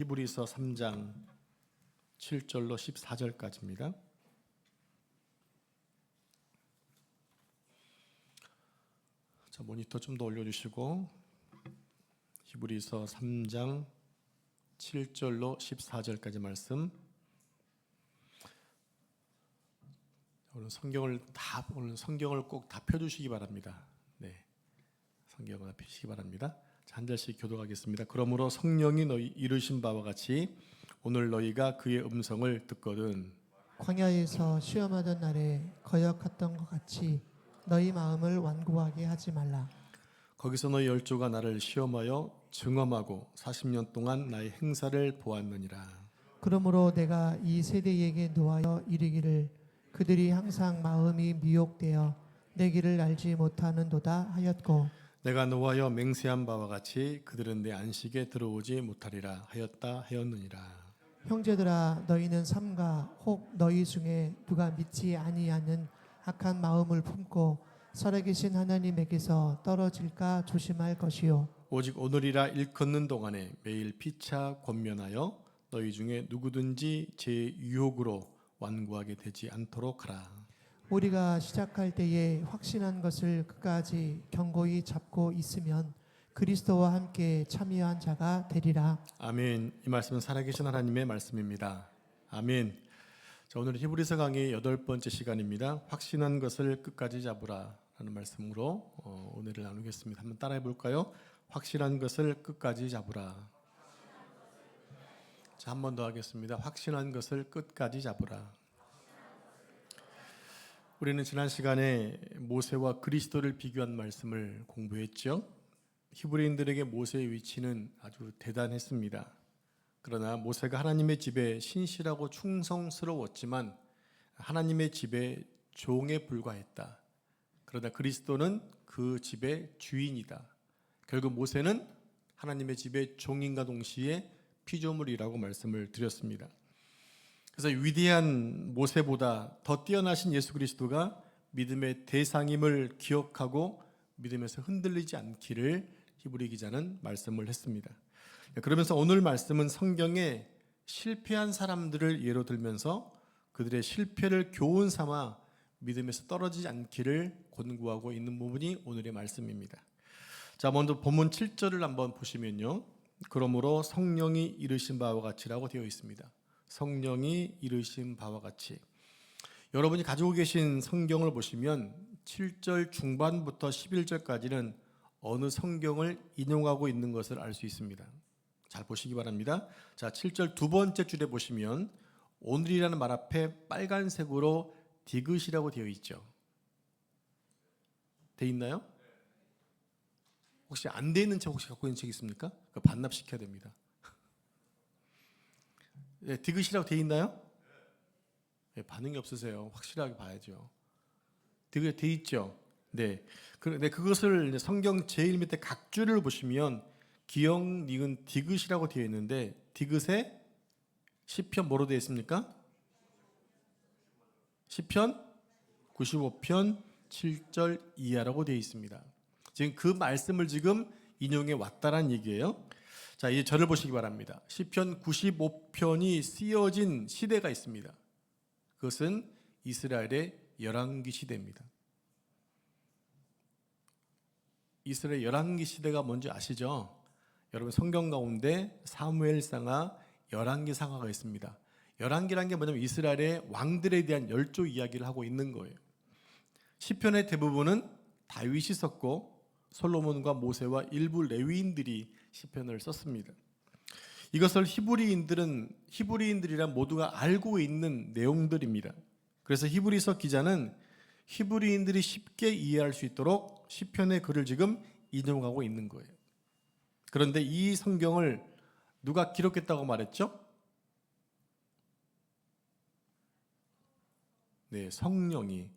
히브리서 3장 7절로 14절까지입니다. 자, 모니터 좀 더 올려주시고 히브리서 3장 7절로 14절까지 말씀. 오늘 성경을 꼭 다 펴주시기 바랍니다. 네, 성경을 다 펴주시기 바랍니다. 한 절씩 교독하겠습니다. 그러므로 성령이 너희 이르신 바와 같이 오늘 너희가 그의 음성을 듣거든 광야에서 시험하던 날에 거역했던 것 같이 너희 마음을 완고하게 하지 말라. 거기서 너희 열조가 나를 시험하여 증험하고 40년 동안 나의 행사를 보았느니라. 그러므로 내가 이 세대에게 노하여 이르기를 그들이 항상 마음이 미혹되어 내 길을 알지 못하는도다 하였고 내가 노하여 맹세한 바와 같이 그들은 내 안식에 들어오지 못하리라 하였느니라. 형제들아 너희는 삼가 혹 너희 중에 누가 믿지 아니하는 악한 마음을 품고 살아계신 하나님에게서 떨어질까 조심할 것이요 오직 오늘이라 일컫는 동안에 매일 피차 권면하여 너희 중에 누구든지 제 유혹으로 완고하게 되지 않도록 하라. 우리가 시작할 때에 확신한 것을 끝까지 견고히 잡고 있으면 그리스도와 함께 참여한 자가 되리라. 아멘. 이 말씀은 살아계신 하나님의 말씀입니다. 아멘. 자, 오늘 히브리서 강의 8번째 시간입니다. 확신한 것을 끝까지 잡으라 라는 말씀으로 은혜를 나누겠습니다. 한번 따라해 볼까요? 확실한 것을 끝까지 잡으라. 자, 한 번 더 하겠습니다. 확신한 것을 끝까지 잡으라. 우리는 지난 시간에 모세와 그리스도를 비교한 말씀을 공부했죠. 히브리인들에게 모세의 위치는 아주 대단했습니다. 그러나 모세가 하나님의 집에 신실하고 충성스러웠지만 하나님의 집의 종에 불과했다. 그러나 그리스도는 그 집의 주인이다. 결국 모세는 하나님의 집의 종인과 동시에 피조물이라고 말씀을 드렸습니다. 그래서 위대한 모세보다 더 뛰어나신 예수 그리스도가 믿음의 대상임을 기억하고 믿음에서 흔들리지 않기를 히브리 기자는 말씀을 했습니다. 그러면서 오늘 말씀은 성경에 실패한 사람들을 예로 들면서 그들의 실패를 교훈 삼아 믿음에서 떨어지지 않기를 권고하고 있는 부분이 오늘의 말씀입니다. 자, 먼저 본문 7절을 한번 보시면요. 그러므로 성령이 이르신 바와 같이라고 되어 있습니다. 성령이 이르신 바와 같이. 여러분이 가지고 계신 성경을 보시면 7절 중반부터 11절까지는 어느 성경을 인용하고 있는 것을 알 수 있습니다. 잘 보시기 바랍니다. 자, 7절 두 번째 줄에 보시면 오늘이라는 말 앞에 빨간색으로 디귿이라고 되어 있죠. 돼 있나요? 혹시 안 돼 있는 책 혹시 갖고 있는 책 있습니까? 반납시켜야 됩니다. 네, 디귿이라고 돼 있나요? 네, 반응이 없으세요. 확실하게 봐야죠. 디귿 돼 있죠? 네. 그것을 성경 제일 밑에 각줄을 보시면 기역, 니은, 디귿이라고 되어 있는데 디귿에 시편 뭐로 되어 있습니까? 시편 95편 7절 이하라고 되어 있습니다. 지금 그 말씀을 지금 인용해 왔다는 얘기예요. 자, 이제 저를 보시기 바랍니다. 시편 95편이 쓰여진 시대가 있습니다. 그것은 이스라엘의 열왕기 시대입니다. 이스라엘 열왕기 시대가 뭔지 아시죠? 여러분 성경 가운데 사무엘상하, 열왕기상하가 있습니다. 열왕기라는 게 뭐냐면 이스라엘의 왕들에 대한 열조 이야기를 하고 있는 거예요. 시편의 대부분은 다윗이 썼고 솔로몬과 모세와 일부 레위인들이 시편을 썼습니다. 이것을 히브리인들이란 모두가 알고 있는 내용들입니다. 그래서 히브리서 기자는 히브리인들이 쉽게 이해할 수 있도록 시편의 글을 지금 인용하고 있는 거예요. 그런데 이 성경을 누가 기록했다고 말했죠? 네, 성령이.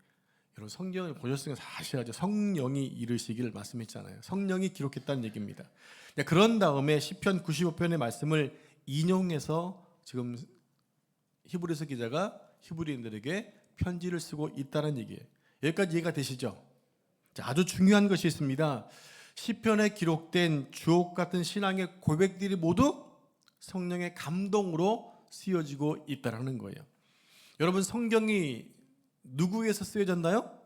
여러분 성경을 보셨으면 사실 아주 성령이 이르시길 말씀했잖아요. 성령이 기록했다는 얘기입니다. 그런 다음에 시편 95편의 말씀을 인용해서 지금 히브리서 기자가 히브리인들에게 편지를 쓰고 있다는 얘기예요. 여기까지 이해가 되시죠? 자, 아주 중요한 것이 있습니다. 시편에 기록된 주옥 같은 신앙의 고백들이 모두 성령의 감동으로 쓰여지고 있다는 거예요. 여러분, 성경이 누구에 의해서 쓰여졌나요?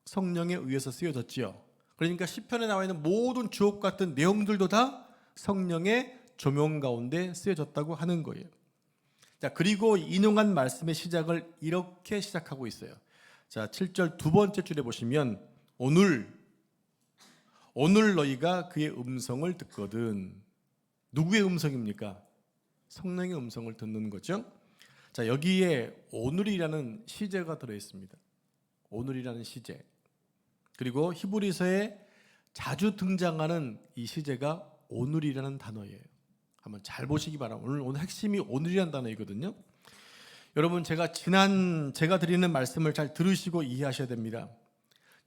성령에 의해서 쓰여졌지요. 그러니까 시편에 나와 있는 모든 주옥 같은 내용들도 다 성령의 조명 가운데 쓰여졌다고 하는 거예요. 자, 그리고 인용한 말씀의 시작을 이렇게 시작하고 있어요. 자, 7절 두 번째 줄에 보시면 오늘 너희가 그의 음성을 듣거든. 누구의 음성입니까? 성령의 음성을 듣는 거죠. 자, 여기에 오늘이라는 시제가 들어 있습니다. 오늘이라는 시제. 그리고 히브리서에 자주 등장하는 이 시제가 오늘이라는 단어예요. 한번 잘 보시기 바랍니다. 오늘 핵심이 오늘이라는 단어이거든요. 여러분, 제가 드리는 말씀을 잘 들으시고 이해하셔야 됩니다.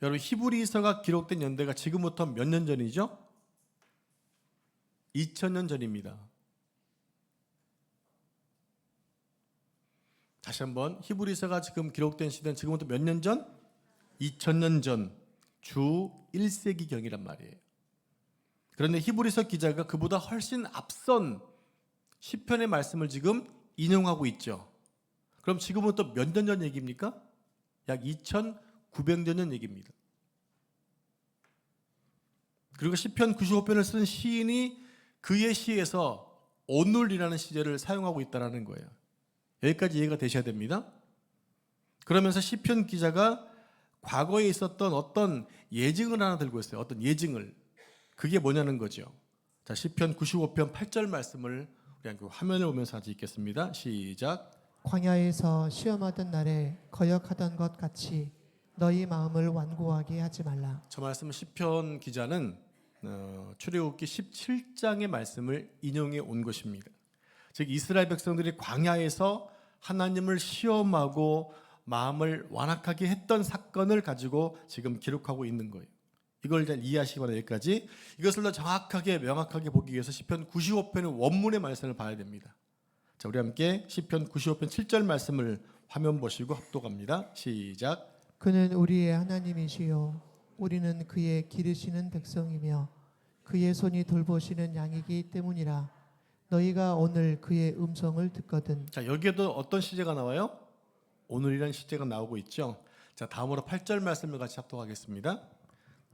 여러분, 히브리서가 기록된 연대가 지금부터 몇 년 전이죠? 2000년 전입니다. 다시 한번, 히브리서가 지금 기록된 시대는 지금부터 몇 년 전? 2000년 전, 주 1세기경이란 말이에요. 그런데 히브리서 기자가 그보다 훨씬 앞선 시편의 말씀을 지금 인용하고 있죠. 그럼 지금부터 몇 년 전 얘기입니까? 약 2900년 전 얘기입니다. 그리고 시편 95편을 쓴 시인이 그의 시에서 오늘이라는 시제를 사용하고 있다는 거예요. 여기까지 이해가 되셔야 됩니다. 그러면서 시편 기자가 과거에 있었던 어떤 예증을 하나 들고 있어요. 어떤 예증을. 그게 뭐냐는 거죠. 자, 시편 95편 8절 말씀을 우리 함께 화면을 보면서 같이 읽겠습니다. 시작. 광야에서 시험하던 날에 거역하던 것 같이 너희 마음을 완고하게 하지 말라. 저 말씀은 시편 기자는 출애굽기 17장의 말씀을 인용해 온 것입니다. 즉 이스라엘 백성들이 광야에서 하나님을 시험하고 마음을 완악하게 했던 사건을 가지고 지금 기록하고 있는 거예요. 이걸 잘 이해하시기 바랍니다. 여기까지. 이것을 더 정확하게 명확하게 보기 위해서 시편 95편의 원문의 말씀을 봐야 됩니다. 자, 우리 함께 시편 95편 7절 말씀을 화면 보시고 합독합니다. 시작. 그는 우리의 하나님이시요 우리는 그의 기르시는 백성이며 그의 손이 돌보시는 양이기 때문이라. 너희가 오늘 그의 음성을 듣거든. 자, 여기에도 어떤 시제가 나와요? 오늘이라는 시제가 나오고 있죠. 자, 다음으로 8절 말씀을 같이 합독하겠습니다.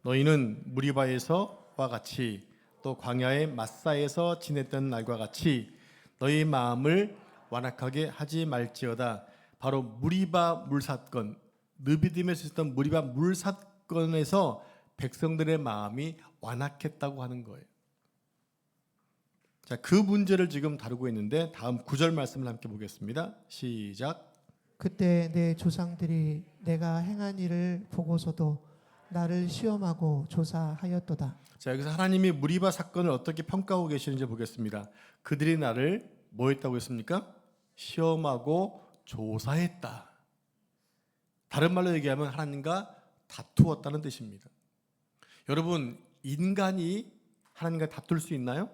너희는 무리바에서와 같이 또 광야의 마사에서 지냈던 날과 같이 너희 마음을 완악하게 하지 말지어다. 바로 무리바 물사건, 느비딤에서 있었던 무리바 물사건에서 백성들의 마음이 완악했다고 하는 거예요. 자, 그 문제를 지금 다루고 있는데 다음 9절 말씀을 함께 보겠습니다. 시작. 그때 내 조상들이 내가 행한 일을 보고서도 나를 시험하고 조사하였도다. 자, 여기서 하나님이 무리바 사건을 어떻게 평가하고 계시는지 보겠습니다. 그들이 나를 뭐 했다고 했습니까? 시험하고 조사했다. 다른 말로 얘기하면 하나님과 다투었다는 뜻입니다. 여러분, 인간이 하나님과 다툴 수 있나요?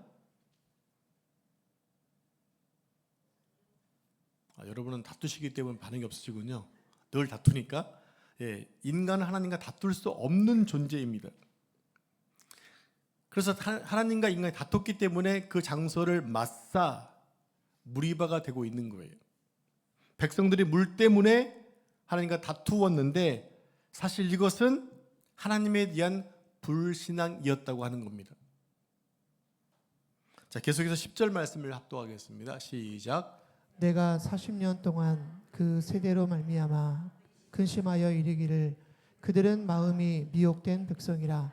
여러분은 다투시기 때문에 반응이 없으시군요. 늘 다투니까. 예, 인간은 하나님과 다툴 수 없는 존재입니다. 그래서 하나님과 인간이 다퉜기 때문에 그 장소를 마사, 무리바가 되고 있는 거예요. 백성들이 물 때문에 하나님과 다투었는데 사실 이것은 하나님에 대한 불신앙이었다고 하는 겁니다. 자, 계속해서 10절 말씀을 합독하겠습니다. 시작. 내가 40년 동안 그 세대로 말미암아 근심하여 이르기를 그들은 마음이 미혹된 백성이라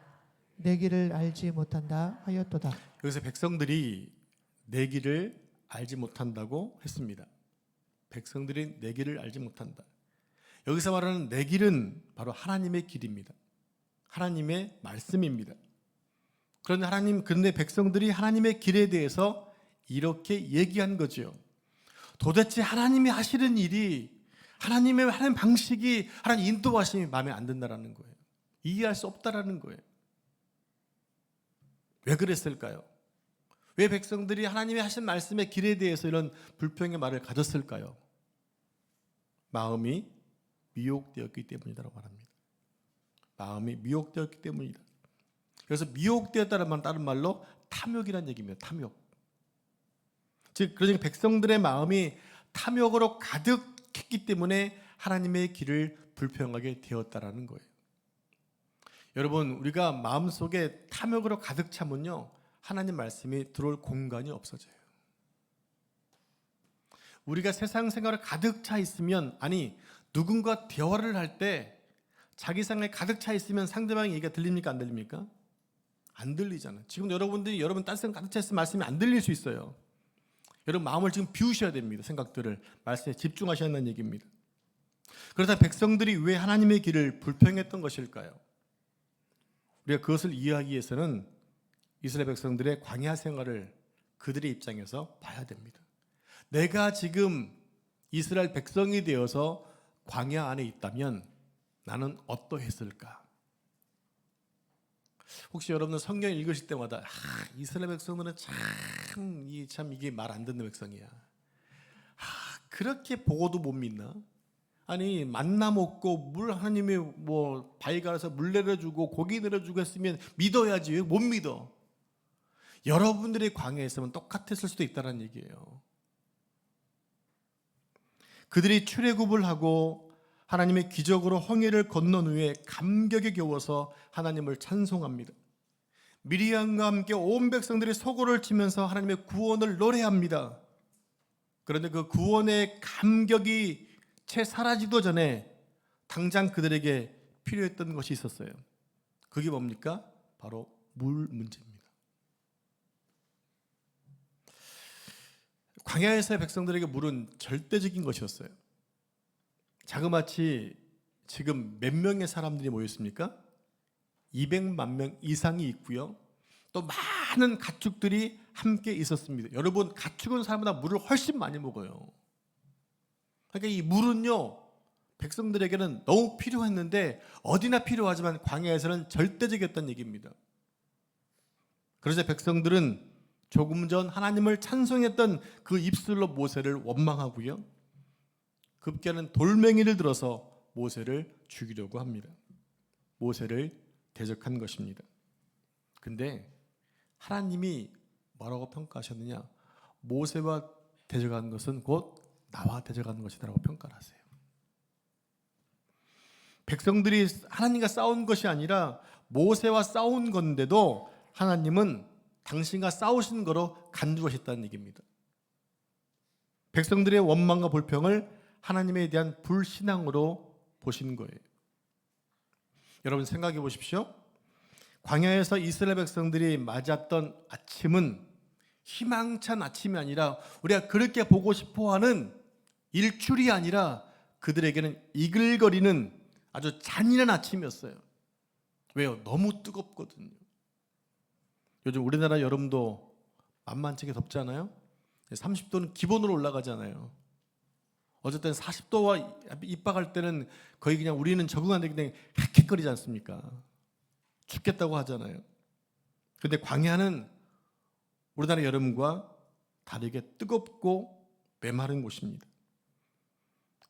내 길을 알지 못한다 하였도다. 여기서 백성들이 내 길을 알지 못한다고 했습니다. 백성들이 내 길을 알지 못한다. 여기서 말하는 내 길은 바로 하나님의 길입니다. 하나님의 말씀입니다. 그런데 백성들이 하나님의 길에 대해서 이렇게 얘기한 거죠. 도대체 하나님이 하시는 일이, 하나님의 하는 방식이, 하나님 인도하심이 마음에 안 든다라는 거예요. 이해할 수 없다라는 거예요. 왜 그랬을까요? 왜 백성들이 하나님이 하신 말씀의 길에 대해서 이런 불평의 말을 가졌을까요? 마음이 미혹되었기 때문이라고 말합니다. 마음이 미혹되었기 때문이다. 그래서 미혹되었다는 말은 다른 말로 탐욕이라는 얘기입니다. 탐욕. 즉 그러니까 백성들의 마음이 탐욕으로 가득했기 때문에 하나님의 길을 불평하게 되었다라는 거예요. 여러분, 우리가 마음속에 탐욕으로 가득 차면요, 하나님 말씀이 들어올 공간이 없어져요. 우리가 세상 생활에 가득 차 있으면, 아니 누군가 대화를 할 때 자기 생각에 가득 차 있으면 상대방의 얘기가 들립니까, 안 들립니까? 안 들리잖아요. 지금 여러분들이 여러분 딴 생각 가득 차 있으면 말씀이 안 들릴 수 있어요. 여러분 마음을 지금 비우셔야 됩니다. 생각들을 말씀에 집중하셔야 한다는 얘기입니다. 그러다 백성들이 왜 하나님의 길을 불평했던 것일까요? 우리가 그것을 이해하기 위해서는 이스라엘 백성들의 광야 생활을 그들의 입장에서 봐야 됩니다. 내가 지금 이스라엘 백성이 되어서 광야 안에 있다면 나는 어떠했을까? 혹시 여러분은 성경 읽으실 때마다 이스라엘 백성들은 참 이게 말 안 듣는 백성이야. 그렇게 보고도 못 믿나? 아니 만나 먹고 물 하나님이 뭐 바위 갈아서 물 내려주고 고기 내려주고 했으면 믿어야지 왜 못 믿어? 여러분들이 광야에 있으면 똑같았을 수도 있다는 얘기예요. 그들이 출애굽을 하고 하나님의 기적으로 홍해를 건넌 후에 감격에 겨워서 하나님을 찬송합니다. 미리암과 함께 온 백성들이 소고를 치면서 하나님의 구원을 노래합니다. 그런데 그 구원의 감격이 채 사라지도 전에 당장 그들에게 필요했던 것이 있었어요. 그게 뭡니까? 바로 물 문제입니다. 광야에서의 백성들에게 물은 절대적인 것이었어요. 자그마치 지금 몇 명의 사람들이 모였습니까? 200만 명 이상이 있고요. 또 많은 가축들이 함께 있었습니다. 여러분, 가축은 사람보다 물을 훨씬 많이 먹어요. 그러니까 이 물은요, 백성들에게는 너무 필요했는데 어디나 필요하지만 광야에서는 절대적이었던 얘기입니다. 그래서 백성들은 조금 전 하나님을 찬송했던 그 입술로 모세를 원망하고요, 급기야는 돌멩이를 들어서 모세를 죽이려고 합니다. 모세를 대적한 것입니다. 근데 하나님이 뭐라고 평가하셨느냐? 모세와 대적한 것은 곧 나와 대적하는 것이라고 평가를 하세요. 백성들이 하나님과 싸운 것이 아니라 모세와 싸운 건데도 하나님은 당신과 싸우신 거로 간주하셨다는 얘기입니다. 백성들의 원망과 불평을 하나님에 대한 불신앙으로 보신 거예요. 여러분 생각해 보십시오. 광야에서 이스라엘 백성들이 맞았던 아침은 희망찬 아침이 아니라 우리가 그렇게 보고 싶어하는 일출이 아니라 그들에게는 이글거리는 아주 잔인한 아침이었어요. 왜요? 너무 뜨겁거든요. 요즘 우리나라 여름도 만만치게 덥잖아요. 30도는 기본으로 올라가잖아요. 어쨌든 40도와 입박할 때는 거의 그냥 우리는 적응 안 되기 때문에 헥헥거리지 않습니까? 죽겠다고 하잖아요. 그런데 광야는 우리나라 여름과 다르게 뜨겁고 메마른 곳입니다.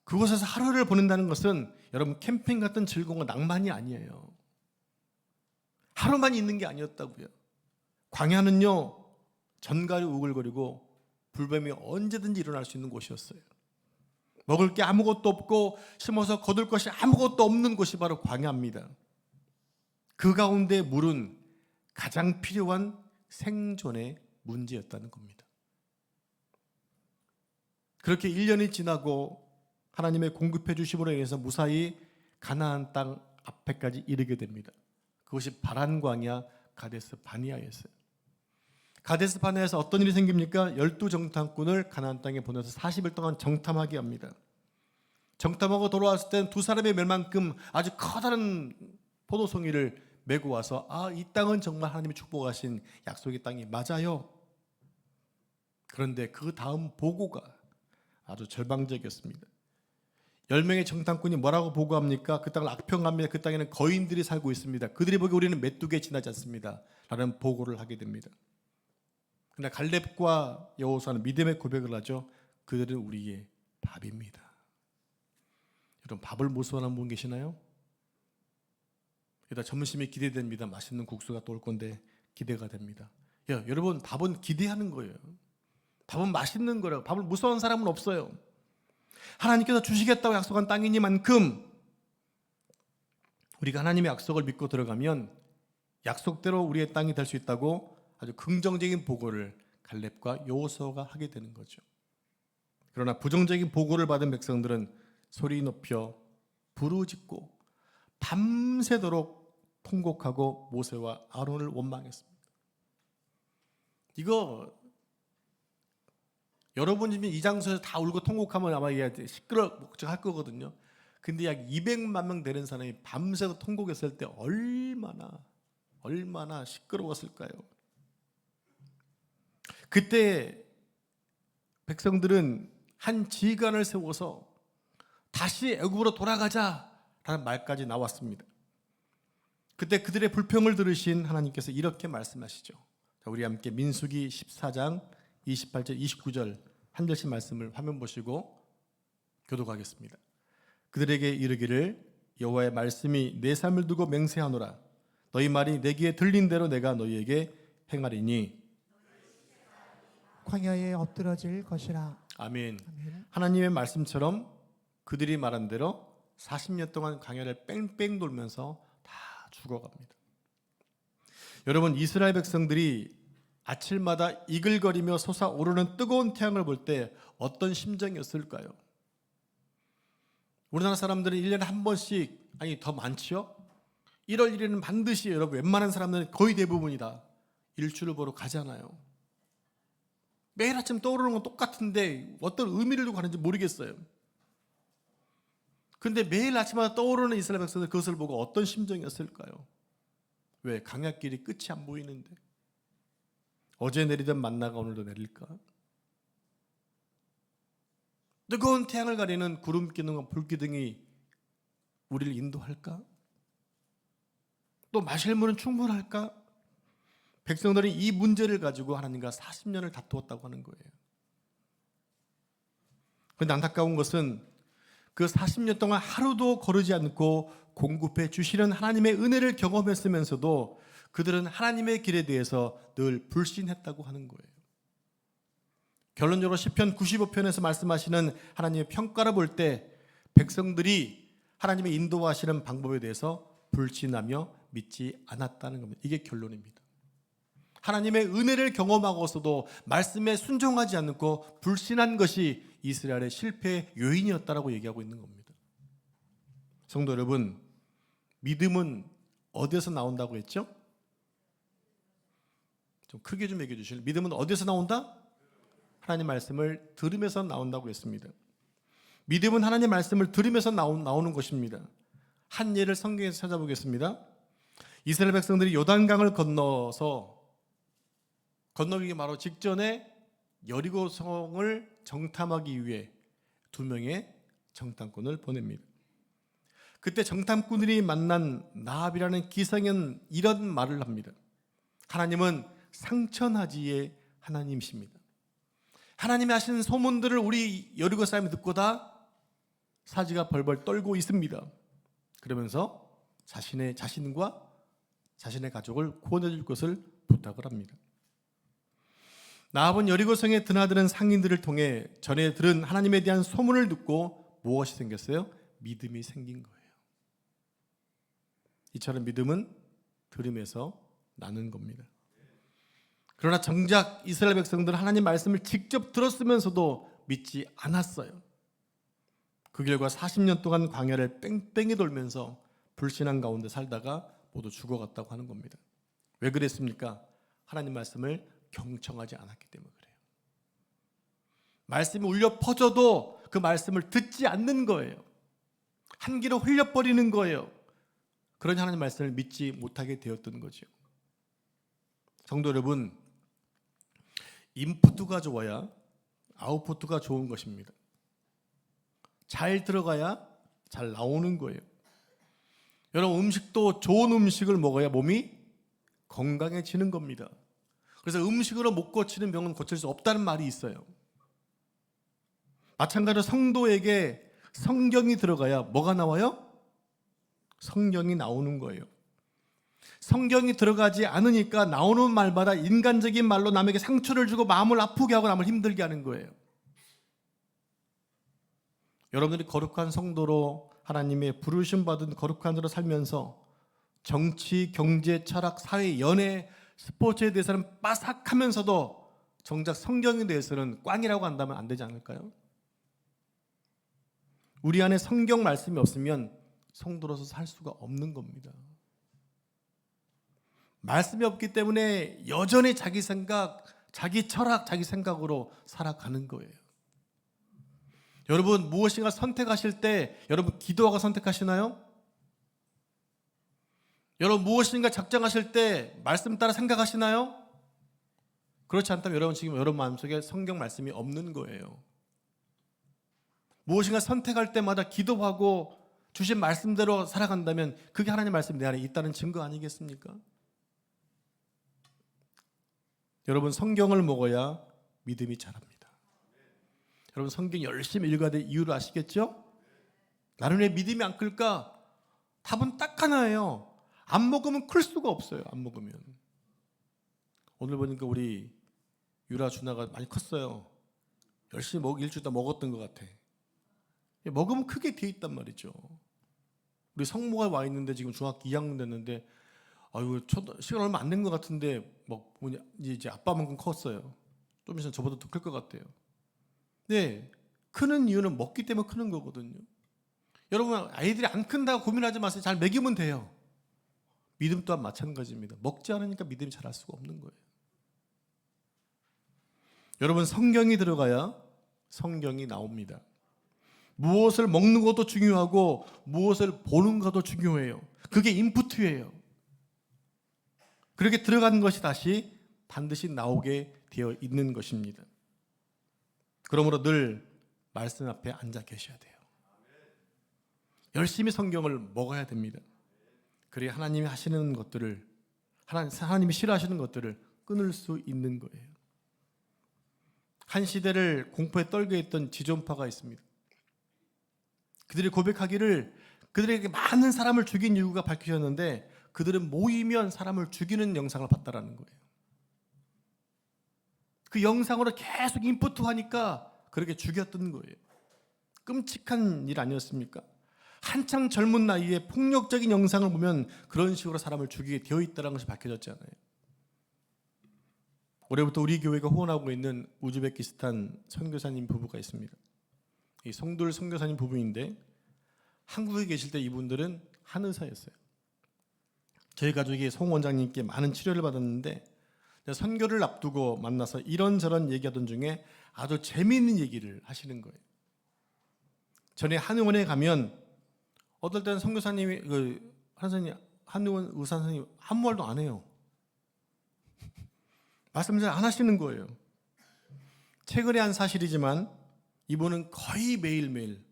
그곳에서 하루를 보낸다는 것은 여러분 캠핑 같은 즐거움과 낭만이 아니에요. 하루만 있는 게 아니었다고요. 광야는요, 전갈이 우글거리고 불뱀이 언제든지 일어날 수 있는 곳이었어요. 먹을 게 아무것도 없고 심어서 거둘 것이 아무것도 없는 곳이 바로 광야입니다. 그 가운데 물은 가장 필요한 생존의 문제였다는 겁니다. 그렇게 1년이 지나고 하나님의 공급해 주심으로 인해서 무사히 가나안 땅 앞에까지 이르게 됩니다. 그것이 바란 광야 가데스 바니아였어요. 가데스 바니아에서 어떤 일이 생깁니까? 12정탐꾼을 가나안 땅에 보내서 40일 동안 정탐하게 합니다. 정탐하고 돌아왔을 때는 두 사람이 멜 만큼 아주 커다란 포도송이를 메고 와서 이 땅은 정말 하나님이 축복하신 약속의 땅이 맞아요. 그런데 그 다음 보고가 아주 절망적이었습니다. 10명의 정탐꾼이 뭐라고 보고합니까? 그 땅을 악평합니다. 그 땅에는 거인들이 살고 있습니다. 그들이 보기에 우리는 메뚜기에 지나지 않습니다. 라는 보고를 하게 됩니다. 그러나 갈렙과 여호수아는 믿음의 고백을 하죠. 그들은 우리의 밥입니다. 여러분 밥을 모수하는 분 계시나요? 일단 점심이 기대됩니다. 맛있는 국수가 또 올 건데 기대가 됩니다. 여러분 밥은 기대하는 거예요. 밥은 맛있는 거라고. 밥을 무서워하는 사람은 없어요. 하나님께서 주시겠다고 약속한 땅이니만큼 우리가 하나님의 약속을 믿고 들어가면 약속대로 우리의 땅이 될 수 있다고 아주 긍정적인 보고를 갈렙과 여호수아가 하게 되는 거죠. 그러나 부정적인 보고를 받은 백성들은 소리 높여 부르짖고 밤새도록 통곡하고 모세와 아론을 원망했습니다. 이거 여러분이면 이 장소에서 다 울고 통곡하면 아마 시끄러워할 거거든요. 근데 약 200만 명 되는 사람이 밤새도 통곡했을 때 얼마나 시끄러웠을까요? 그때 백성들은 한 지간을 세워서 다시 애굽으로 돌아가자라는 말까지 나왔습니다. 그때 그들의 불평을 들으신 하나님께서 이렇게 말씀하시죠. 자, 우리 함께 민수기 14장 28절 29절 한 절씩 말씀을 화면 보시고 교독하겠습니다. 그들에게 이르기를 여호와의 말씀이 내 삶을 두고 맹세하노라. 너희 말이 내 귀에 들린 대로 내가 너희에게 행하리니. 광야에 엎드러질 것이라. 아멘. 아멘. 하나님의 말씀처럼 그들이 말한 대로 40년 동안 광야를 뺑뺑 돌면서 다 죽어갑니다. 여러분, 이스라엘 백성들이 아침마다 이글거리며 솟아오르는 뜨거운 태양을 볼 때 어떤 심정이었을까요? 우리나라 사람들은 1년에 한 번씩, 아니 더 많지요? 1월 1일은 반드시 여러분 웬만한 사람들은 거의 대부분이다 일출을 보러 가잖아요. 매일 아침 떠오르는 건 똑같은데 어떤 의미를 두고 가는지 모르겠어요. 근데 매일 아침마다 떠오르는 이스라엘 백성들 그것을 보고 어떤 심정이었을까요? 왜? 강약길이 끝이 안 보이는데. 어제 내리던 만나가 오늘도 내릴까? 뜨거운 태양을 가리는 구름 기둥과 불 기둥이 우리를 인도할까? 또 마실 물은 충분할까? 백성들이 이 문제를 가지고 하나님과 40년을 다투었다고 하는 거예요. 그런데 안타까운 것은 그 40년 동안 하루도 거르지 않고 공급해 주시는 하나님의 은혜를 경험했으면서도 그들은 하나님의 길에 대해서 늘 불신했다고 하는 거예요. 결론적으로 시편 95편에서 말씀하시는 하나님의 평가를 볼 때 백성들이 하나님의 인도하시는 방법에 대해서 불신하며 믿지 않았다는 겁니다. 이게 결론입니다. 하나님의 은혜를 경험하고서도 말씀에 순종하지 않고 불신한 것이 이스라엘의 실패의 요인이었다라고 얘기하고 있는 겁니다. 성도 여러분, 믿음은 어디에서 나온다고 했죠? 좀 크게 좀 얘기해 주실래요? 믿음은 어디에서 나온다? 하나님 말씀을 들으면서 나온다고 했습니다. 믿음은 하나님 말씀을 들으면서 나오는 것입니다. 한 예를 성경에서 찾아보겠습니다. 이스라엘 백성들이 요단강을 건너기 바로 직전에 여리고성을 정탐하기 위해 2명의 정탐꾼을 보냅니다. 그때 정탐꾼들이 만난 나합이라는 기상은 이런 말을 합니다. 하나님은 상천하지의 하나님이십니다. 하나님이 하신 소문들을 우리 여리고 사람이 듣고 다 사지가 벌벌 떨고 있습니다. 그러면서 자신과 자신의 가족을 구원해 줄 것을 부탁을 합니다. 나합은 여리고성에 드나드는 상인들을 통해 전에 들은 하나님에 대한 소문을 듣고 무엇이 생겼어요? 믿음이 생긴 거예요. 이처럼 믿음은 들음에서 나는 겁니다. 그러나 정작 이스라엘 백성들은 하나님 말씀을 직접 들었으면서도 믿지 않았어요. 그 결과 40년 동안 광야를 뺑뺑이 돌면서 불신한 가운데 살다가 모두 죽어갔다고 하는 겁니다. 왜 그랬습니까? 하나님 말씀을 경청하지 않았기 때문에 그래요. 말씀이 울려 퍼져도 그 말씀을 듣지 않는 거예요. 한 귀로 흘려버리는 거예요. 그러니 하나님 말씀을 믿지 못하게 되었던 거죠. 성도 여러분, 인풋가 좋아야 아웃풋가 좋은 것입니다. 잘 들어가야 잘 나오는 거예요. 여러분, 음식도 좋은 음식을 먹어야 몸이 건강해지는 겁니다. 그래서 음식으로 못 고치는 병은 고칠 수 없다는 말이 있어요. 마찬가지로 성도에게 성경이 들어가야 뭐가 나와요? 성경이 나오는 거예요. 성경이 들어가지 않으니까 나오는 말마다 인간적인 말로 남에게 상처를 주고 마음을 아프게 하고 남을 힘들게 하는 거예요. 여러분들이 거룩한 성도로 하나님의 부르심 받은 거룩한 자로 살면서 정치, 경제, 철학, 사회, 연애, 스포츠에 대해서는 빠삭하면서도 정작 성경에 대해서는 꽝이라고 한다면 안 되지 않을까요? 우리 안에 성경 말씀이 없으면 성도로서 살 수가 없는 겁니다. 말씀이 없기 때문에 여전히 자기 생각, 자기 철학, 자기 생각으로 살아가는 거예요. 여러분 무엇인가 선택하실 때 여러분 기도하고 선택하시나요? 여러분 무엇인가 작정하실 때 말씀 따라 생각하시나요? 그렇지 않다면 여러분 지금 여러분 마음속에 성경 말씀이 없는 거예요. 무엇인가 선택할 때마다 기도하고 주신 말씀대로 살아간다면 그게 하나님의 말씀이 내 안에 있다는 증거 아니겠습니까? 여러분 성경을 먹어야 믿음이 자랍니다. 여러분 성경 열심히 읽어야 될 이유를 아시겠죠? 나는 왜 믿음이 안 클까? 답은 딱 하나예요. 안 먹으면 클 수가 없어요. 안 먹으면. 오늘 보니까 우리 유라 준아가 많이 컸어요. 열심히 일주일 동안 먹었던 것 같아. 먹으면 크게 돼 있단 말이죠. 우리 성모가 와 있는데 지금 중학교 2학년 됐는데 아유 시간 얼마 안 된 것 같은데 막 이제 아빠만큼 컸어요. 좀 있으면 저보다 더 클 것 같아요. 네, 크는 이유는 먹기 때문에 크는 거거든요. 여러분 아이들이 안 큰다고 고민하지 마세요. 잘 먹이면 돼요. 믿음 또한 마찬가지입니다. 먹지 않으니까 믿음이 자랄 수가 없는 거예요. 여러분 성경이 들어가야 성경이 나옵니다. 무엇을 먹는 것도 중요하고 무엇을 보는 것도 중요해요. 그게 인풋이에요. 그렇게 들어가는 것이 다시 반드시 나오게 되어 있는 것입니다. 그러므로 늘 말씀 앞에 앉아 계셔야 돼요. 열심히 성경을 먹어야 됩니다. 그래야 하나님이 하시는 것들을 하나님이 싫어하시는 것들을 끊을 수 있는 거예요. 한 시대를 공포에 떨게 했던 지존파가 있습니다. 그들이 고백하기를 그들에게 많은 사람을 죽인 이유가 밝혀졌는데 그들은 모이면 사람을 죽이는 영상을 봤다라는 거예요. 그 영상으로 계속 인풋하니까 그렇게 죽였던 거예요. 끔찍한 일 아니었습니까? 한창 젊은 나이에 폭력적인 영상을 보면 그런 식으로 사람을 죽이게 되어 있다는 것이 밝혀졌잖아요. 올해부터 우리 교회가 후원하고 있는 우즈베키스탄 선교사님 부부가 있습니다. 이 송돌 선교사님 부부인데 한국에 계실 때 이분들은 한의사였어요. 저희 가족이 송 원장님께 많은 치료를 받았는데 선교를 앞두고 만나서 이런저런 얘기하던 중에 아주 재미있는 얘기를 하시는 거예요. 전에 한의원에 가면 어떨 때는 선교사님이 한의원 의사 선생님 아무 말도 안 해요. 말씀 잘 안 하시는 거예요. 최근에 한 사실이지만 이분은 거의 매일매일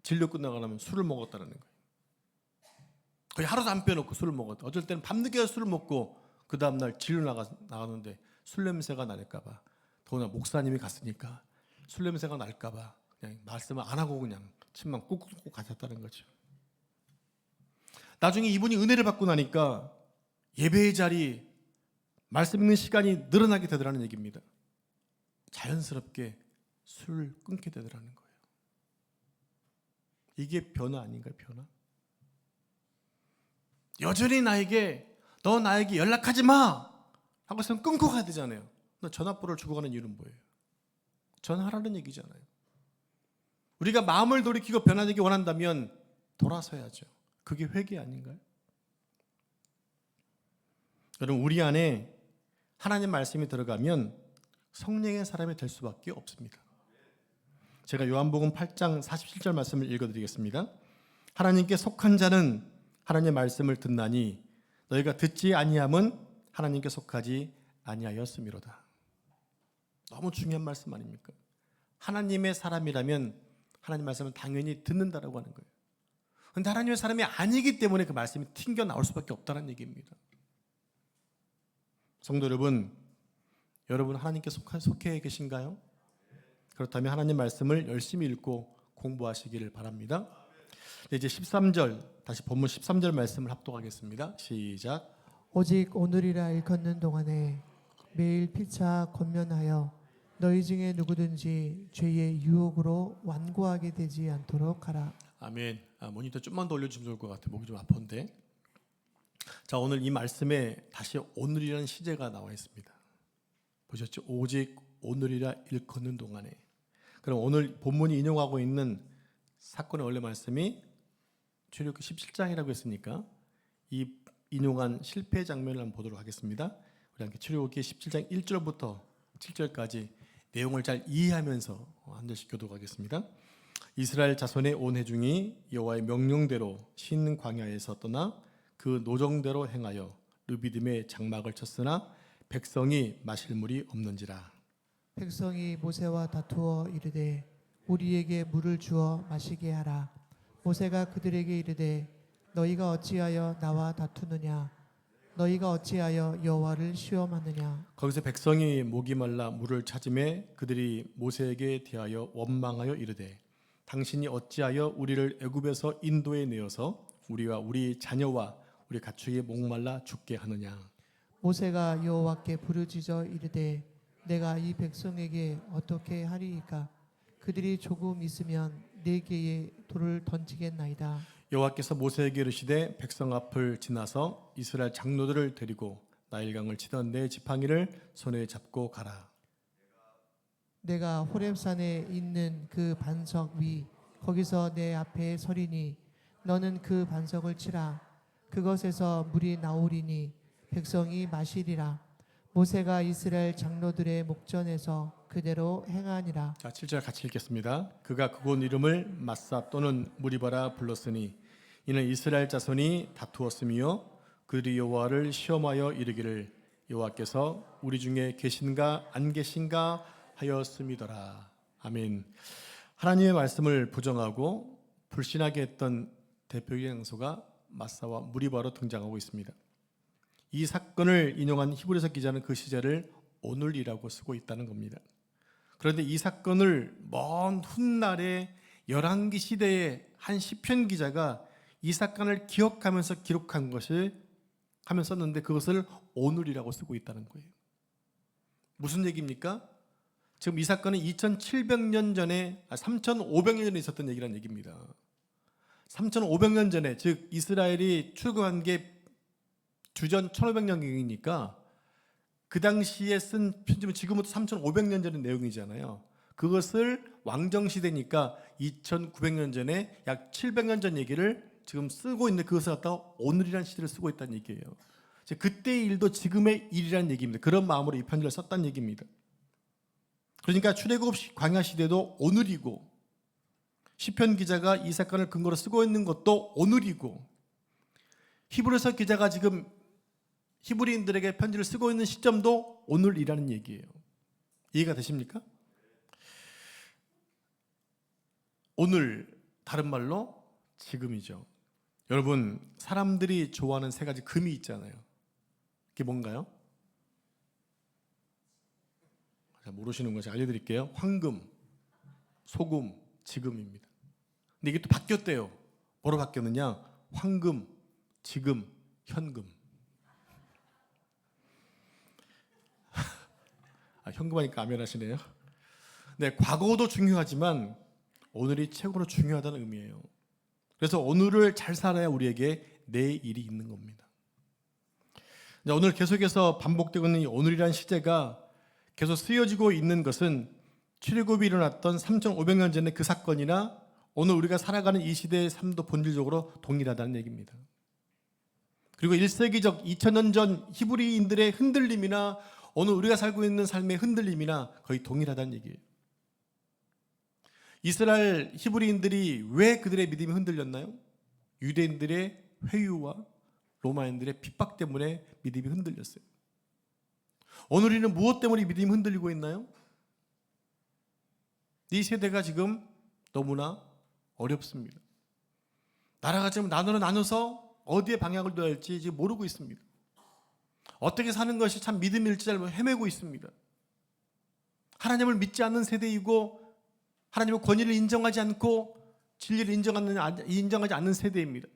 진료 끝나고 나면 술을 먹었다는 거예요. 거의 하루도 안 빼놓고 술을 먹었다. 어쩔 때는 밤늦게 술을 먹고 그 다음날 진료 나가는데 술 냄새가 날까 봐, 더구나 목사님이 갔으니까 술 냄새가 날까 봐 그냥 말씀을 안 하고 그냥 침만 꾹꾹 가셨다는 거죠. 나중에 이분이 은혜를 받고 나니까 예배의 자리, 말씀 읽는 시간이 늘어나게 되더라는 얘기입니다. 자연스럽게 술을 끊게 되더라는 거예요. 이게 변화 아닌가요? 변화? 여전히 너 나에게 연락하지 마 하고 있으면 끊고 가야 되잖아요. 너 전화번호를 주고 가는 이유는 뭐예요? 전화하라는 얘기잖아요. 우리가 마음을 돌이키고 변화되기 원한다면 돌아서야죠. 그게 회개 아닌가요? 여러분 우리 안에 하나님 말씀이 들어가면 성령의 사람이 될 수밖에 없습니다. 제가 요한복음 8장 47절 말씀을 읽어드리겠습니다. 하나님께 속한 자는 하나님의 말씀을 듣나니 너희가 듣지 아니함은 하나님께 속하지 아니하였음이로다. 너무 중요한 말씀 아닙니까? 하나님의 사람이라면 하나님 말씀을 당연히 듣는다라고 하는 거예요. 그런데 하나님의 사람이 아니기 때문에 그 말씀이 튕겨 나올 수밖에 없다는 얘기입니다. 성도 여러분, 여러분 하나님께 속해 계신가요? 그렇다면 하나님 말씀을 열심히 읽고 공부하시기를 바랍니다. 네, 이제 13절 다시 본문 13절 말씀을 합독하겠습니다. 시작. 오직 오늘이라 일컫는 동안에 매일 피차 권면하여 너희 중에 누구든지 죄의 유혹으로 완고하게 되지 않도록 하라. 아멘. 모니터 좀만 더 올려주면 좋을 것 같아요. 목이 좀 아픈데. 자, 오늘 이 말씀에 다시 오늘이라는 시제가 나와 있습니다. 보셨죠? 오직 오늘이라 일컫는 동안에. 그럼 오늘 본문이 인용하고 있는 사건의 원래 말씀이 출애굽기 17장이라고 했으니까 이 인용한 실패 장면을 한번 보도록 하겠습니다. 우리 함께 출애굽기 17장 1절부터 7절까지 내용을 잘 이해하면서 한 절씩 교독하겠습니다. 이스라엘 자손의 온 회중이 여호와의 명령대로 신 광야에서 떠나 그 노정대로 행하여 르비딤에 장막을 쳤으나 백성이 마실 물이 없는지라. 백성이 모세와 다투어 이르되 우리에게 물을 주어 마시게 하라. 모세가 그들에게 이르되 너희가 어찌하여 나와 다투느냐? 너희가 어찌하여 여호와를 시험하느냐? 거기서 백성이 목이 말라 물을 찾음에 그들이 모세에게 대하여 원망하여 이르되 당신이 어찌하여 우리를 애굽에서 인도에 내어서 우리와 우리 자녀와 우리 가축이 목말라 죽게 하느냐? 모세가 여호와께 부르짖어 이르되 내가 이 백성에게 어떻게 하리이까? 그들이 조금 있으면 네 개의 돌을 던지겠나이다. 여호와께서 모세에게 이르시되 백성 앞을 지나서 이스라엘 장로들을 데리고 나일강을 치던 내 지팡이를 손에 잡고 가라. 내가 호렙산에 있는 그 반석 위 거기서 내 앞에 서리니 너는 그 반석을 치라. 그것에서 물이 나오리니 백성이 마시리라. 모세가 이스라엘 장로들의 목전에서 그대로 행하니라. 자, 7절 같이 읽겠습니다. 그가 그곳 이름을 마사 또는 무리바라 불렀으니 이는 이스라엘 자손이 다투었으며 그들이 여호와를 시험하여 이르기를 여호와께서 우리 중에 계신가 안 계신가 하였음이더라. 아멘. 하나님의 말씀을 부정하고 불신하게 했던 대표적인 장소가 마사와 무리바로 등장하고 있습니다. 이 사건을 인용한 히브리서 기자는 그 시제를 오늘이라고 쓰고 있다는 겁니다. 그런데 이 사건을 먼 훗날에 열왕기 시대의 한 시편 기자가 이 사건을 기억하면서 기록한 것을 하면 썼는데 그것을 오늘이라고 쓰고 있다는 거예요. 무슨 얘기입니까? 지금 이 사건은 2700년 전에 3500년 전에 있었던 얘기란 얘기입니다. 3500년 전에 즉 이스라엘이 출국한 게 주전 1500년경이니까 그 당시에 쓴 편지는 지금부터 3500년 전의 내용이잖아요. 그것을 왕정시대니까 2900년 전에 약 700년 전 얘기를 지금 쓰고 있는데 그것을 갖다가 오늘이라는 시대를 쓰고 있다는 얘기예요. 그때의 일도 지금의 일이라는 얘기입니다. 그런 마음으로 이 편지를 썼다는 얘기입니다. 그러니까 출애굽 광야 시대도 오늘이고 시편 기자가 이 사건을 근거로 쓰고 있는 것도 오늘이고 히브리서 기자가 지금 히브리인들에게 편지를 쓰고 있는 시점도 오늘이라는 얘기예요. 이해가 되십니까? 오늘, 다른 말로 지금이죠. 여러분, 사람들이 좋아하는 세 가지 금이 있잖아요. 그게 뭔가요? 모르시는 거 제가 알려드릴게요. 황금, 소금, 지금입니다. 근데 이게 또 바뀌었대요. 뭐로 바뀌었느냐? 황금, 지금, 현금. 현금하니까 아멘하시네요. 네, 과거도 중요하지만 오늘이 최고로 중요하다는 의미예요. 그래서 오늘을 잘 살아야 우리에게 내일이 있는 겁니다. 오늘 계속해서 반복되고 있는 이 오늘이라는 시제가 계속 쓰여지고 있는 것은 출애굽이 일어났던 3500년 전의 그 사건이나 오늘 우리가 살아가는 이 시대의 삶도 본질적으로 동일하다는 얘기입니다. 그리고 1세기적 2000년 전 히브리인들의 흔들림이나 오늘 우리가 살고 있는 삶의 흔들림이나 거의 동일하다는 얘기예요. 이스라엘 히브리인들이 왜 그들의 믿음이 흔들렸나요? 유대인들의 회유와 로마인들의 핍박 때문에 믿음이 흔들렸어요. 오늘 우리는 무엇 때문에 믿음이 흔들리고 있나요? 이 세대가 지금 너무나 어렵습니다. 나라가 지금 나눠서 어디에 방향을 둬야 할지 지금 모르고 있습니다. 어떻게 사는 것이 참 믿음일지 잘 헤매고 있습니다. 하나님을 믿지 않는 세대이고 하나님의 권위를 인정하지 않고 진리를 인정하지 않는 세대입니다.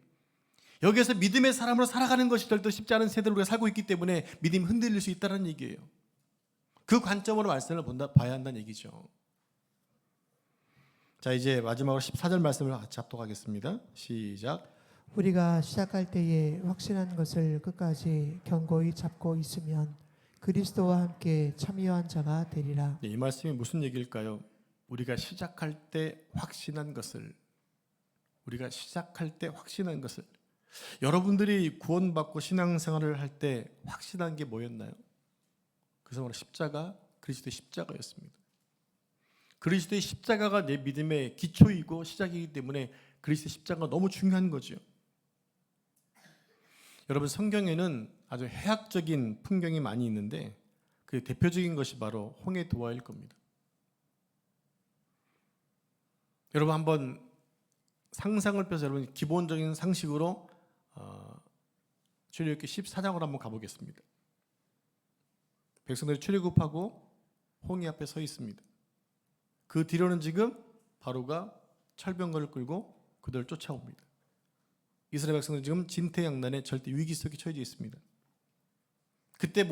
여기에서 믿음의 사람으로 살아가는 것이 절대 쉽지 않은 세대로 우리가 살고 있기 때문에 믿음이 흔들릴 수 있다는 얘기예요. 그 관점으로 말씀을 봐야 한다는 얘기죠. 자, 이제 마지막으로 14절 말씀을 같이 합독하겠습니다. 시작. 우리가 시작할 때에 확신한 것을 끝까지 견고히 잡고 있으면 그리스도와 함께 참여한 자가 되리라. 이 말씀이 무슨 얘기일까요? 우리가 시작할 때 확신한 것을, 우리가 시작할 때 확신한 것을, 여러분들이 구원받고 신앙생활을 할 때 확신한 게 뭐였나요? 그래서 바로 십자가, 그리스도의 십자가였습니다. 그리스도의 십자가가 내 믿음의 기초이고 시작이기 때문에 그리스도의 십자가가 너무 중요한 거죠. 여러분, 성경에는 아주 해학적인 풍경이 많이 있는데 그 대표적인 것이 바로 홍해 도화일 겁니다. 여러분, 한번 상상을 펴서 여러분 기본적인 상식으로 출애굽기 14장으로 한번 가보겠습니다. 백성들이 출애굽하고 홍해 앞에 서 있습니다. 그 뒤로는 지금 바로가 철병거를 끌고 그들을 쫓아옵니다. 이스라엘 백성들은 지금 진퇴양난의 절대 위기 속에 처해져 있습니다. 그때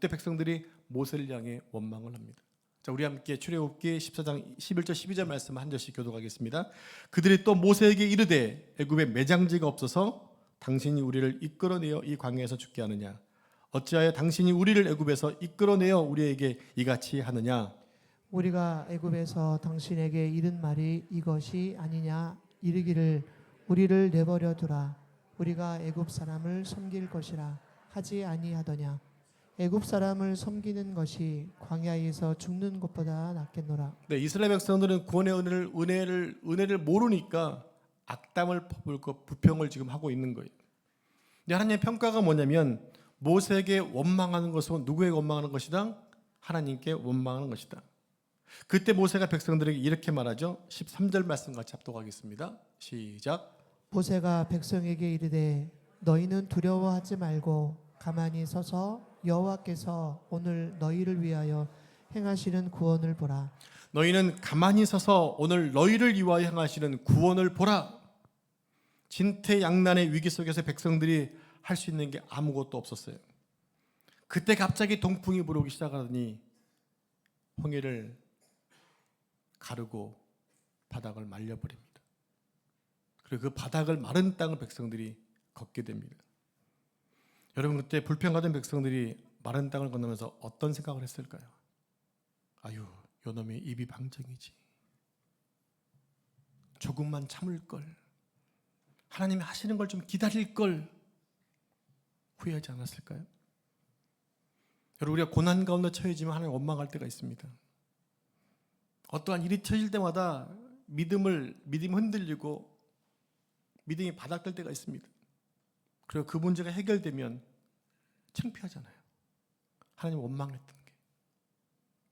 백성들이 모세를 향해 원망을 합니다. 자, 우리 함께 출애굽기 14장 11절 12절 말씀 한 절씩 교독하겠습니다. 그들이 또 모세에게 이르되 애굽에 매장지가 없어서 당신이 우리를 이끌어내어 이 광야에서 죽게 하느냐? 어찌하여 당신이 우리를 애굽에서 이끌어내어 우리에게 이같이 하느냐? 우리가 애굽에서 당신에게 이른 말이 이것이 아니냐? 이르기를 우리를 내버려 두라. 우리가 애굽 사람을 섬길 것이라 하지 아니하더냐? 애굽 사람을 섬기는 것이 광야에서 죽는 것보다 낫겠노라. 네, 이스라엘 백성들은 구원의 은혜를 모르니까 악담을 퍼붓고 부평을 지금 하고 있는 거예요. 근데 하나님의 평가가 뭐냐면 모세에게 원망하는 것은 누구에게 원망하는 것이다? 하나님께 원망하는 것이다. 그때 모세가 백성들에게 이렇게 말하죠. 13절 말씀 같이 합독하겠습니다. 시작. 모세가 백성에게 이르되 너희는 두려워하지 말고 가만히 서서 여호와께서 오늘 너희를 위하여 행하시는 구원을 보라. 너희는 가만히 서서 오늘 너희를 위하여 행하시는 구원을 보라. 진퇴양난의 위기 속에서 백성들이 할 수 있는 게 아무것도 없었어요. 그때 갑자기 동풍이 불어오기 시작하더니 홍해를 가르고 바닥을 말려버립니다. 그리고 그 바닥을 마른 땅을 백성들이 걷게 됩니다. 여러분, 그때 불평하던 백성들이 마른 땅을 건너면서 어떤 생각을 했을까요? 아유, 요놈의 입이 방정이지. 조금만 참을 걸. 하나님이 하시는 걸 좀 기다릴 걸. 후회하지 않았을까요? 여러분, 우리가 고난 가운데 처해지면 하나님 원망할 때가 있습니다. 어떠한 일이 터질 때마다 믿음이 흔들리고 믿음이 바닥될 때가 있습니다. 그리고 그 문제가 해결되면 창피하잖아요. 하나님 원망했던 게,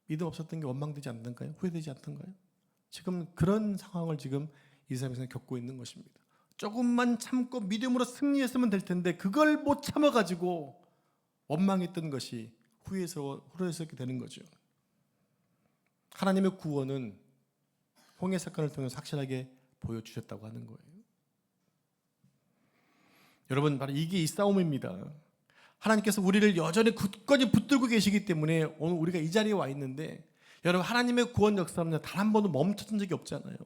믿음 없었던 게 원망되지 않던가요? 후회되지 않던가요? 지금 그런 상황을 지금 이스라엘 백성이 겪고 있는 것입니다. 조금만 참고 믿음으로 승리했으면 될 텐데 그걸 못 참아가지고 원망했던 것이 후회스럽게 되는 거죠. 하나님의 구원은 홍해 사건을 통해서 확실하게 보여주셨다고 하는 거예요. 여러분, 바로 이게 이 싸움입니다. 하나님께서 우리를 여전히 굳건히 붙들고 계시기 때문에 오늘 우리가 이 자리에 와 있는데, 여러분, 하나님의 구원 역사는 단 한 번도 멈춰진 적이 없잖아요.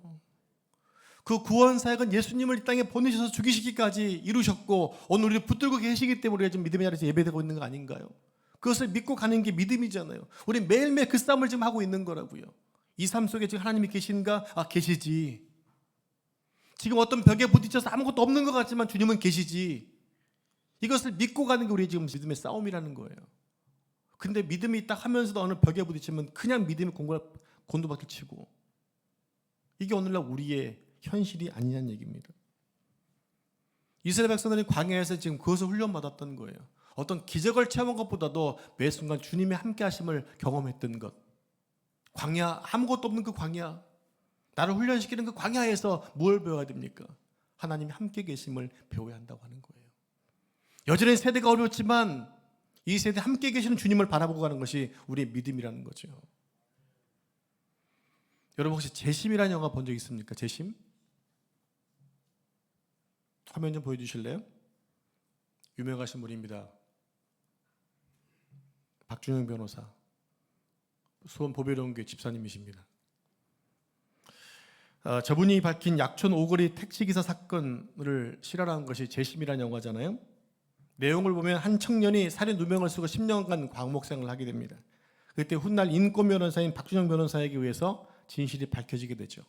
그 구원 사역은 예수님을 이 땅에 보내셔서 죽이시기까지 이루셨고 오늘 우리를 붙들고 계시기 때문에 우리가 지금 믿음의 자리에서 예배되고 있는 거 아닌가요? 그것을 믿고 가는 게 믿음이잖아요. 우리 매일매일 그 싸움을 지금 하고 있는 거라고요. 이 삶 속에 지금 하나님이 계신가? 아, 계시지. 지금 어떤 벽에 부딪혀서 아무것도 없는 것 같지만 주님은 계시지. 이것을 믿고 가는 게 우리 지금 믿음의 싸움이라는 거예요. 근데 믿음이 딱 하면서도 어느 벽에 부딪히면 그냥 믿음의 곤두박질 치고, 이게 오늘날 우리의 현실이 아니냐는 얘기입니다. 이스라엘 백성들이 광야에서 지금 그것을 훈련받았던 거예요. 어떤 기적을 체험한 것보다도 매 순간 주님의 함께 하심을 경험했던 것. 광야, 아무것도 없는 그 광야, 나를 훈련시키는 그 광야에서 뭘 배워야 됩니까? 하나님이 함께 계심을 배워야 한다고 하는 거예요. 여전히 세대가 어려웠지만 이 세대 함께 계시는 주님을 바라보고 가는 것이 우리의 믿음이라는 거죠. 여러분, 혹시 재심이라는 영화 본 적 있습니까? 재심? 화면 좀 보여주실래요? 유명하신 분입니다. 박준영 변호사, 수원 보배로운교회 집사님이십니다. 저분이 밝힌 약촌 오거리 택시기사 사건을 실화한 것이 재심이라는 영화잖아요. 내용을 보면 한 청년이 살인 누명을 쓰고 10년간 광목생활을 하게 됩니다. 그때 훗날 인권 변호사인 박준영 변호사에게 의해서 진실이 밝혀지게 되죠.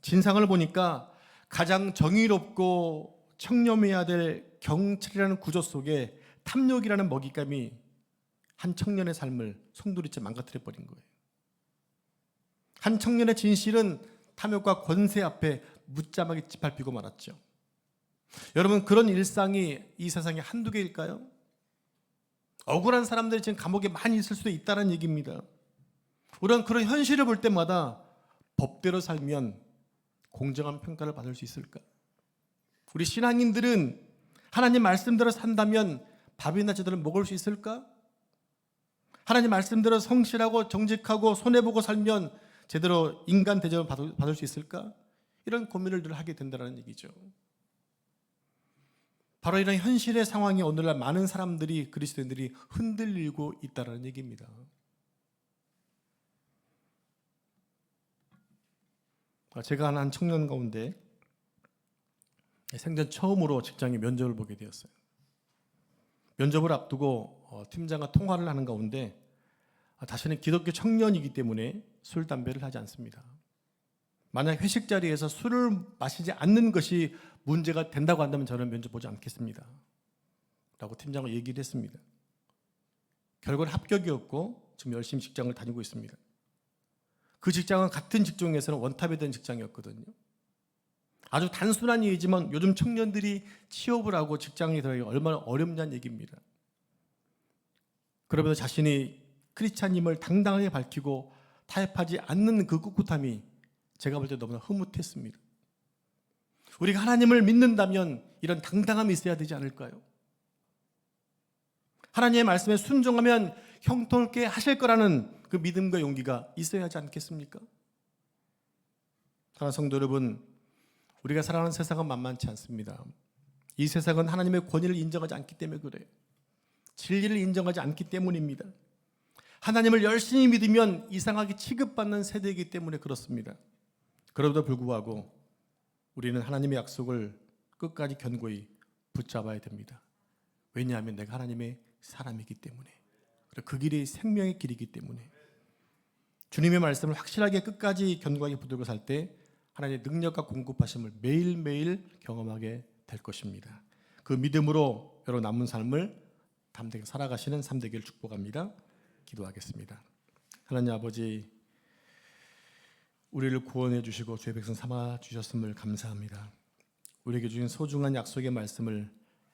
진상을 보니까 가장 정의롭고 청렴해야 될 경찰이라는 구조 속에 탐욕이라는 먹잇감이 한 청년의 삶을 송두리째 망가뜨려 버린 거예요. 한 청년의 진실은 탐욕과 권세 앞에 무참하게 짓밟히고 말았죠. 여러분, 그런 일상이 이 세상에 한두 개일까요? 억울한 사람들이 지금 감옥에 많이 있을 수도 있다는 얘기입니다. 우리는 그런 현실을 볼 때마다 법대로 살면 공정한 평가를 받을 수 있을까? 우리 신앙인들은 하나님 말씀대로 산다면 밥이나 제대로 먹을 수 있을까? 하나님 말씀대로 성실하고 정직하고 손해보고 살면 제대로 인간 대접을 받을 수 있을까? 이런 고민을 늘 하게 된다는 얘기죠. 바로 이런 현실의 상황에 오늘날 많은 사람들이, 그리스도인들이 흔들리고 있다는 얘기입니다. 제가 아는 한 청년 가운데 생전 처음으로 직장에 면접을 보게 되었어요. 면접을 앞두고 팀장과 통화를 하는 가운데 자신은 기독교 청년이기 때문에 술, 담배를 하지 않습니다. 만약 회식 자리에서 술을 마시지 않는 것이 문제가 된다고 한다면 저는 면접 보지 않겠습니다 라고 팀장과 얘기를 했습니다. 결과는 합격이었고 지금 열심히 직장을 다니고 있습니다. 그 직장은 같은 직종에서는 원탑이 된 직장이었거든요. 아주 단순한 얘기지만 요즘 청년들이 취업을 하고 직장에 들어가기 얼마나 어렵냐는 얘기입니다. 그러면서 자신이 크리스찬임을 당당하게 밝히고 타협하지 않는 그 꿋꿋함이 제가 볼 때 너무나 흐뭇했습니다. 우리가 하나님을 믿는다면 이런 당당함이 있어야 되지 않을까요? 하나님의 말씀에 순종하면 형통케 하실 거라는 그 믿음과 용기가 있어야 하지 않겠습니까? 사랑하는 성도 여러분, 우리가 살아가는 세상은 만만치 않습니다. 이 세상은 하나님의 권위를 인정하지 않기 때문에 그래요. 진리를 인정하지 않기 때문입니다. 하나님을 열심히 믿으면 이상하게 취급받는 세대이기 때문에 그렇습니다. 그럼에도 불구하고 우리는 하나님의 약속을 끝까지 견고히 붙잡아야 됩니다. 왜냐하면 내가 하나님의 사람이기 때문에, 그리고 그 길이 생명의 길이기 때문에 주님의 말씀을 확실하게 끝까지 견고하게 붙들고 살 때 하나님의 능력과 공급하심을 매일매일 경험하게 될 것입니다. 그 믿음으로 여러분 남은 삶을 담대하게 살아가시는 삶 되기를 축복합니다. 기도하겠습니다. 하나님 아버지, 우리를 구원해 주시고 주의 백성 삼아 주셨음을 감사합니다. 우리에게 주신 소중한 약속의 말씀을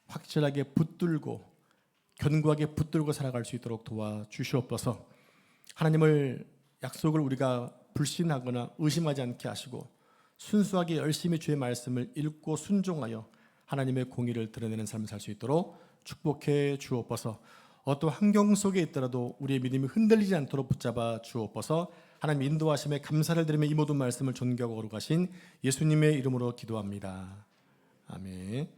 확실하게 붙들고 견고하게 붙들고 살아갈 수 있도록 도와주시옵소서. 하나님을 약속을 우리가 불신하거나 의심하지 않게 하시고 순수하게 열심히 주의 말씀을 읽고 순종하여 하나님의 공의를 드러내는 삶을 살 수 있도록 축복해 주옵소서. 어떤 환경 속에 있더라도 우리의 믿음이 흔들리지 않도록 붙잡아 주옵소서. 하나님 인도하심에 감사를 드리며 이 모든 말씀을 존경하고 거룩하신 예수님의 이름으로 기도합니다. 아멘.